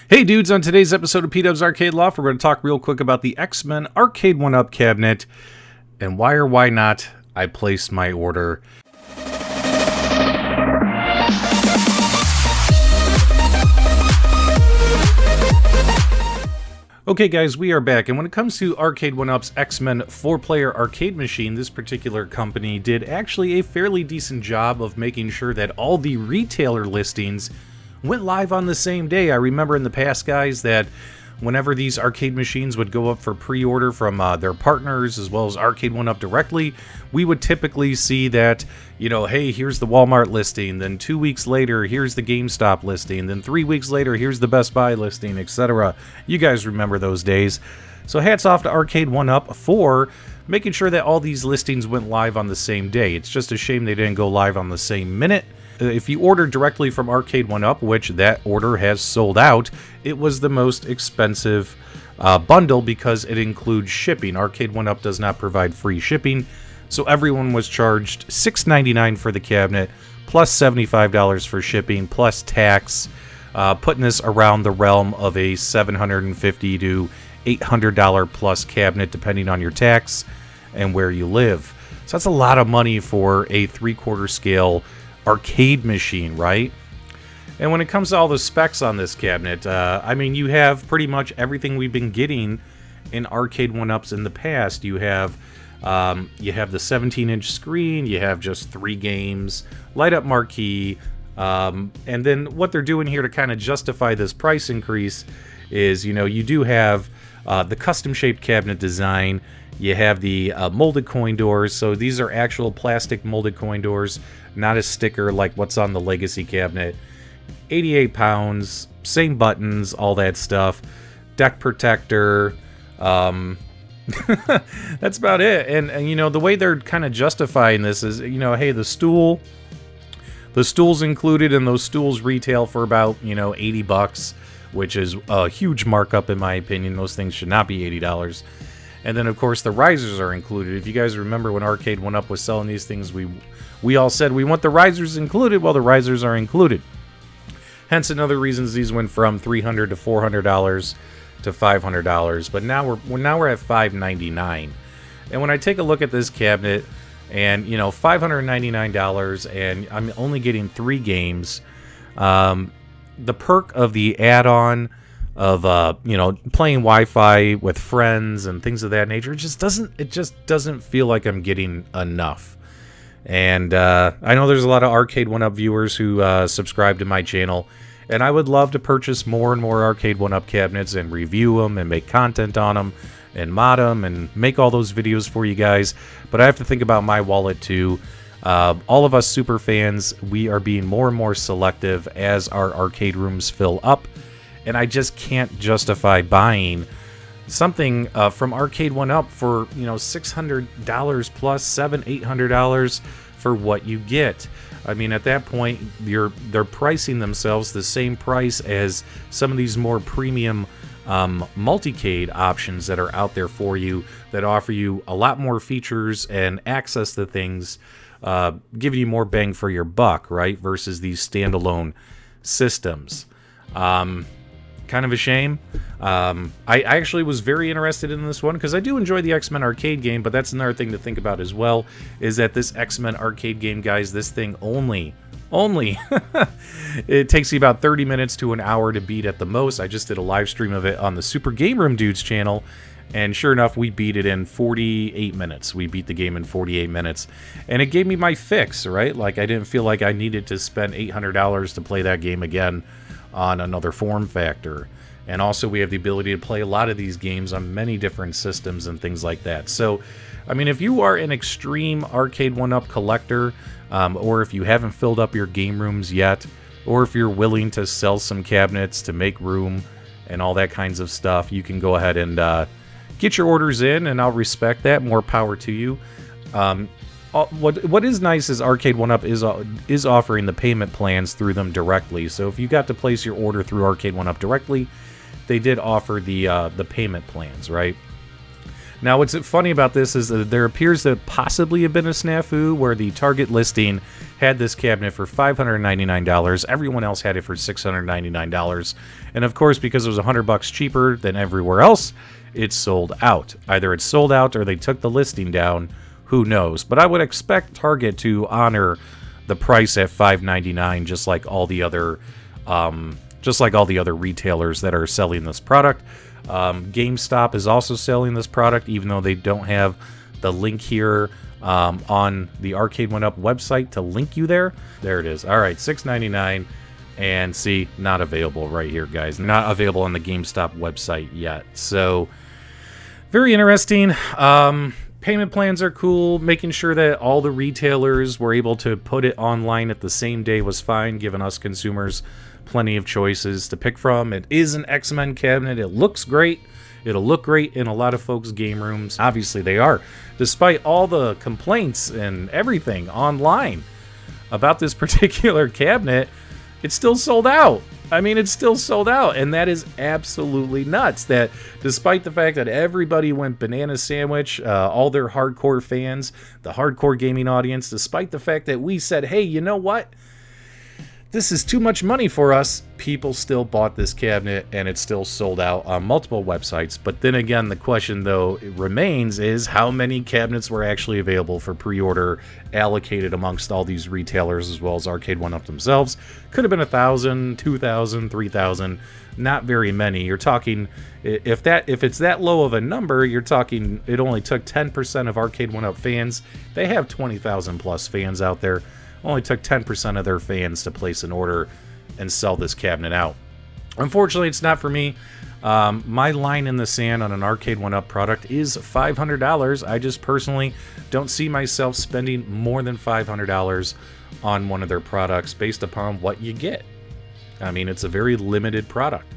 Hey dudes, on today's episode of PDubs Arcade Loft, we're going to talk real quick about the Xmen Arcade1Up cabinet and why or why not I placed my order. Okay guys, we are back, and when it comes to Arcade1Up's Xmen 4-player arcade machine, this particular company did actually a fairly decent job of making sure that all the retailer listings went live on the same day. I remember in the past, guys, that whenever these arcade machines would go up for pre-order from their partners as well as Arcade1Up directly, we would typically see that, you know, hey, here's the Walmart listing, then 2 weeks later, here's the GameStop listing, then 3 weeks later, here's the Best Buy listing, etc. You guys remember those days. So hats off to Arcade1Up for making sure that all these listings went live on the same day. It's just a shame they didn't go live on the same minute. If you ordered directly from Arcade1Up, which that order has sold out, it was the most expensive bundle because it includes shipping. Arcade1Up does not provide free shipping, so everyone was charged $6.99 for the cabinet, plus $75 for shipping, plus tax, putting this around the realm of a $750 to $800 plus cabinet, depending on your tax and where you live. So that's a lot of money for a 3/4 scale arcade machine, right? And when it comes to all the specs on this cabinet, I mean, you have pretty much everything we've been getting in Arcade1Ups in the past. You have the 17-inch screen, you have just 3 games, light-up marquee, and then what they're doing here to kind of justify this price increase is, you know, you do have the custom-shaped cabinet design. You have the molded coin doors, so these are actual plastic molded coin doors, not a sticker like what's on the Legacy cabinet. 88 pounds, same buttons, all that stuff. Deck protector. That's about it. And you know, the way they're kind of justifying this is, you know, hey, the stool's included, and those stools retail for about, you know, 80 bucks, which is a huge markup in my opinion. Those things should not be $80. And then, of course, the risers are included. If you guys remember when Arcade1Up was selling these things, we all said we want the risers included. Well, the risers are included. Hence, another reason these went from $300 to $400 to $500. But now we're at $599. And when I take a look at this cabinet, and you know, $599, and I'm only getting 3 games. The perk of the add-on of you know, playing Wi-Fi with friends and things of that nature, it just doesn't feel like I'm getting enough. And I know there's a lot of Arcade1Up viewers who subscribe to my channel, and I would love to purchase more and more Arcade1Up cabinets and review them and make content on them and mod them and make all those videos for you guys, but I have to think about my wallet too. All of us super fans, we are being more and more selective as our arcade rooms fill up. And I just can't justify buying something from Arcade1Up for, you know, $600 plus $800 for what you get. I mean, at that point, they're pricing themselves the same price as some of these more premium multicade options that are out there for you, that offer you a lot more features and access to things, giving you more bang for your buck, right? Versus these standalone systems. Kind of a shame. I actually was very interested in this one because I do enjoy the Xmen arcade game, but that's another thing to think about as well, is that this Xmen arcade game, guys, this thing only it takes you about 30 minutes to an hour to beat at the most. I just did a live stream of it on the Super Game Room Dudes channel, and sure enough, we beat it in 48 minutes. We beat the game in 48 minutes, and it gave me my fix, right? Like, I didn't feel like I needed to spend $800 to play that game again on another form factor. And also, we have the ability to play a lot of these games on many different systems and things like that. So, I mean, if you are an extreme Arcade1Up collector, or if you haven't filled up your game rooms yet, or if you're willing to sell some cabinets to make room and all that kinds of stuff, you can go ahead and get your orders in, and I'll respect that. More power to you. What is nice is Arcade1Up is offering the payment plans through them directly. So if you got to place your order through Arcade1Up directly, they did offer the payment plans, right? Now, what's funny about this is that there appears to possibly have been a snafu where the Target listing had this cabinet for $599. Everyone else had it for $699. And of course, because it was $100 cheaper than everywhere else, it's sold out. Either it's sold out or they took the listing down. Who knows? But I would expect Target to honor the price at $599, just like all the other retailers that are selling this product. GameStop is also selling this product, even though they don't have the link here on the Arcade1Up website to link you there. There it is. All right, $6.99, and see, not available right here, guys. Not available on the GameStop website yet. So, very interesting. Payment plans are cool. Making sure that all the retailers were able to put it online at the same day was fine, giving us consumers plenty of choices to pick from. It is an Xmen cabinet. It looks great. It'll look great in a lot of folks' game rooms. Obviously, they are. Despite all the complaints and everything online about this particular cabinet, it's still sold out. I mean, it's still sold out, and that is absolutely nuts. That despite the fact that everybody went banana sandwich, all their hardcore fans, the hardcore gaming audience, despite the fact that we said, hey, you know what? This is too much money for us. People still bought this cabinet, and it's still sold out on multiple websites. But then again, the question, though, remains is how many cabinets were actually available for pre-order, allocated amongst all these retailers as well as Arcade1Up themselves. Could have been 1,000, 2,000, 3,000. Not very many. You're talking, if it's that low of a number, you're talking it only took 10% of Arcade1Up fans. They have 20,000 plus fans out there. Only took 10% of their fans to place an order and sell this cabinet out. Unfortunately, it's not for me. My line in the sand on an Arcade1Up product is $500. I just personally don't see myself spending more than $500 on one of their products based upon what you get. I mean, it's a very limited product.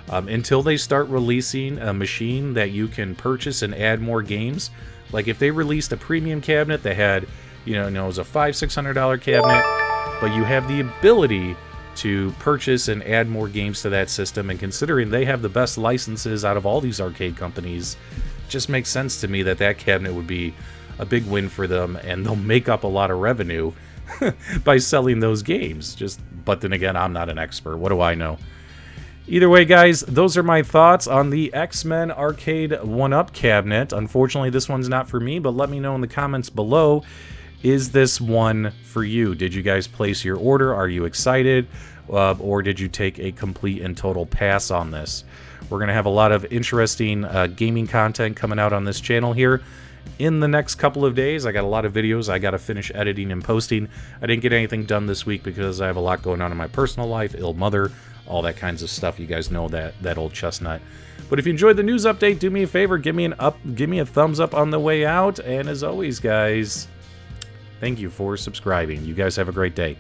Until they start releasing a machine that you can purchase and add more games, like if they released a premium cabinet that had, it was a $500-$600 cabinet, but you have the ability to purchase and add more games to that system, and considering they have the best licenses out of all these arcade companies, it just makes sense to me that that cabinet would be a big win for them, and they'll make up a lot of revenue by selling those games. But then again, I'm not an expert. What do I know? Either way, guys, those are my thoughts on the Xmen Arcade1Up cabinet. Unfortunately, this one's not for me, but let me know in the comments below. Is this one for you? Did you guys place your order? Are you excited? Or did you take a complete and total pass on this? We're going to have a lot of interesting gaming content coming out on this channel here in the next couple of days. I got a lot of videos I got to finish editing and posting. I didn't get anything done this week because I have a lot going on in my personal life, ill mother, all that kinds of stuff. You guys know that old chestnut. But if you enjoyed the news update, do me a favor, give me a thumbs up on the way out. And as always, guys, thank you for subscribing. You guys have a great day.